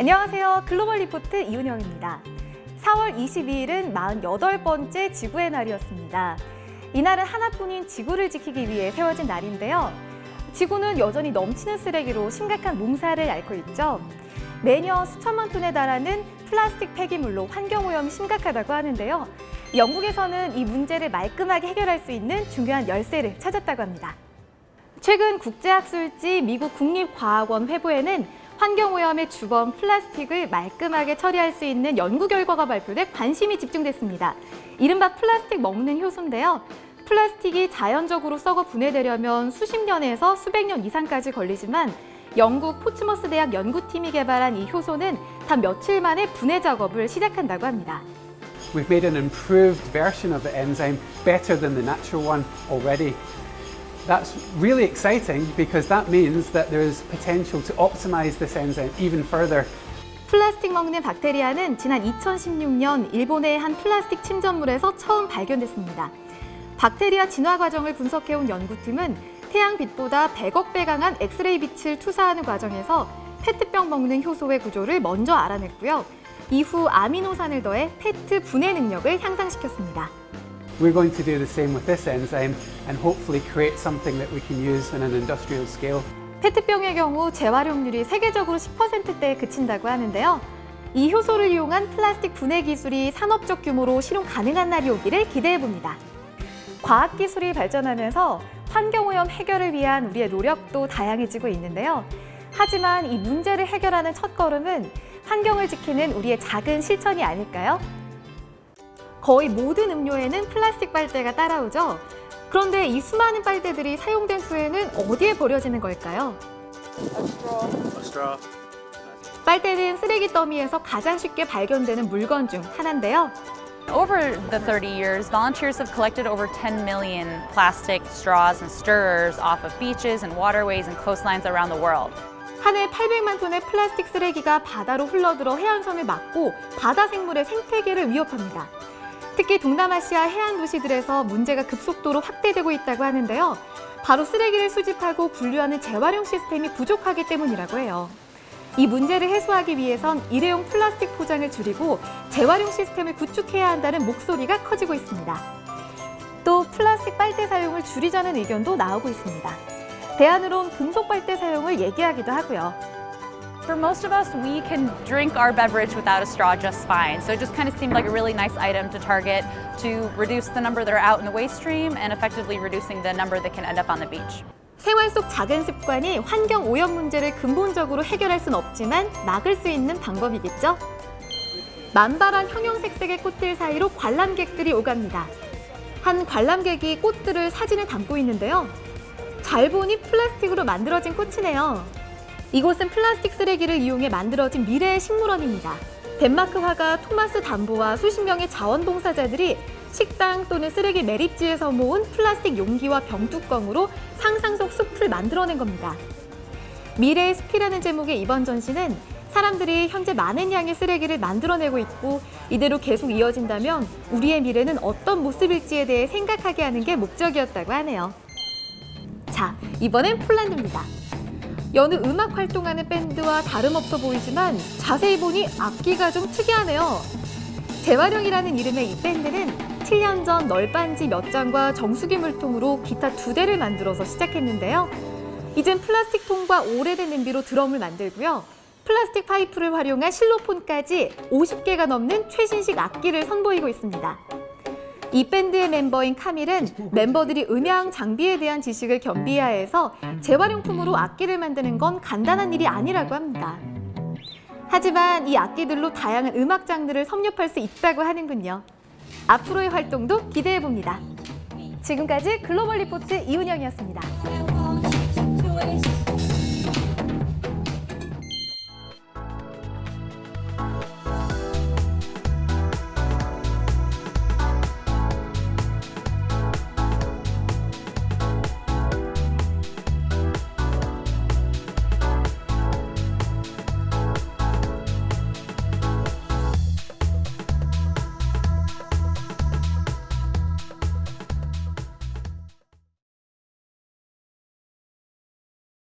안녕하세요. 글로벌 리포트 이은영입니다. 4월 22일은 48번째 지구의 날이었습니다. 이날은 하나뿐인 지구를 지키기 위해 세워진 날인데요. 지구는 여전히 넘치는 쓰레기로 심각한 몸살을 앓고 있죠. 매년 수천만 톤에 달하는 플라스틱 폐기물로 환경오염이 심각하다고 하는데요. 영국에서는 이 문제를 말끔하게 해결할 수 있는 중요한 열쇠를 찾았다고 합니다. 최근 국제학술지 미국 국립과학원 회부에는 환경오염의 주범 플라스틱을 말끔하게 처리할 수 있는 연구 결과가 발표돼 관심이 집중됐습니다. 이른바 플라스틱 먹는 효소인데요. 플라스틱이 자연적으로 썩어 분해되려면 수십 년에서 수백 년 이상까지 걸리지만 영국 포츠머스 대학 연구팀이 개발한 이 효소는 단 며칠 만에 분해 작업을 시작한다고 합니다. We've made an improved version of the enzyme better than the natural one already. That's really exciting because that means that there is potential to optimize this enzyme even further. 플라스틱 먹는 박테리아는 지난 2016년 일본의 한 플라스틱 침전물에서 처음 발견됐습니다. 박테리아 진화 과정을 분석해온 연구팀은 태양빛보다 100억 배 강한 엑스레이 빛을 투사하는 과정에서 페트병 먹는 효소의 구조를 먼저 알아냈고요. 이후 아미노산을 더해 페트 분해 능력을 향상시켰습니다. We're going to do the same with this enzyme and hopefully create something that we can use on an industrial scale. 페트병의 경우 재활용률이 세계적으로 10%대에 그친다고 하는데요. 이 효소를 이용한 플라스틱 분해 기술이 산업적 규모로 실용 가능한 날이 오기를 기대해봅니다. 과학기술이 발전하면서 환경오염 해결을 위한 우리의 노력도 다양해지고 있는데요. 하지만 이 문제를 해결하는 첫걸음은 환경을 지키는 우리의 작은 실천이 아닐까요? 거의 모든 음료에는 플라스틱 빨대가 따라오죠. 그런데 이 수많은 빨대들이 사용된 후에는 어디에 버려지는 걸까요? 빨대는 쓰레기 더미에서 가장 쉽게 발견되는 물건 중 하나인데요. Over the 30 years, volunteers have collected over 10 million plastic straws and stirrers off of beaches and waterways and coastlines around the world. 한 해 800만 톤의 플라스틱 쓰레기가 바다로 흘러들어 해안선을 막고 바다 생물의 생태계를 위협합니다. 특히 동남아시아 해안 도시들에서 문제가 급속도로 확대되고 있다고 하는데요. 바로 쓰레기를 수집하고 분류하는 재활용 시스템이 부족하기 때문이라고 해요. 이 문제를 해소하기 위해선 일회용 플라스틱 포장을 줄이고 재활용 시스템을 구축해야 한다는 목소리가 커지고 있습니다. 또 플라스틱 빨대 사용을 줄이자는 의견도 나오고 있습니다. 대안으론 금속 빨대 사용을 얘기하기도 하고요. For most of us, we can drink our beverage without a straw just fine. So it just kind of seemed like a really nice item to target to reduce the number that are out in the waste stream and effectively reducing the number that can end up on the beach. 생활 속 작은 습관이 환경 오염 문제를 근본적으로 해결할 순 없지만 막을 수 있는 방법이겠죠? 만발한 형형색색의 꽃들 사이로 관람객들이 오갑니다. 한 관람객이 꽃들을 사진에 담고 있는데요. 잘 보니 플라스틱으로 만들어진 꽃이네요. 이곳은 플라스틱 쓰레기를 이용해 만들어진 미래의 식물원입니다. 덴마크 화가 토마스 담보와 수십 명의 자원봉사자들이 식당 또는 쓰레기 매립지에서 모은 플라스틱 용기와 병뚜껑으로 상상 속 숲을 만들어낸 겁니다. 미래의 숲이라는 제목의 이번 전시는 사람들이 현재 많은 양의 쓰레기를 만들어내고 있고 이대로 계속 이어진다면 우리의 미래는 어떤 모습일지에 대해 생각하게 하는 게 목적이었다고 하네요. 자, 이번엔 폴란드입니다. 여느 음악 활동하는 밴드와 다름없어 보이지만 자세히 보니 악기가 좀 특이하네요. 재활용이라는 이름의 이 밴드는 7년 전 널빤지 몇 장과 정수기 물통으로 기타 2대를 만들어서 시작했는데요. 이젠 플라스틱 통과 오래된 냄비로 드럼을 만들고요. 플라스틱 파이프를 활용한 실로폰까지 50개가 넘는 최신식 악기를 선보이고 있습니다. 이 밴드의 멤버인 카밀은 멤버들이 음향 장비에 대한 지식을 겸비해야 해서 재활용품으로 악기를 만드는 건 간단한 일이 아니라고 합니다. 하지만 이 악기들로 다양한 음악 장르를 섭렵할 수 있다고 하는군요. 앞으로의 활동도 기대해봅니다. 지금까지 글로벌 리포트 이은영이었습니다.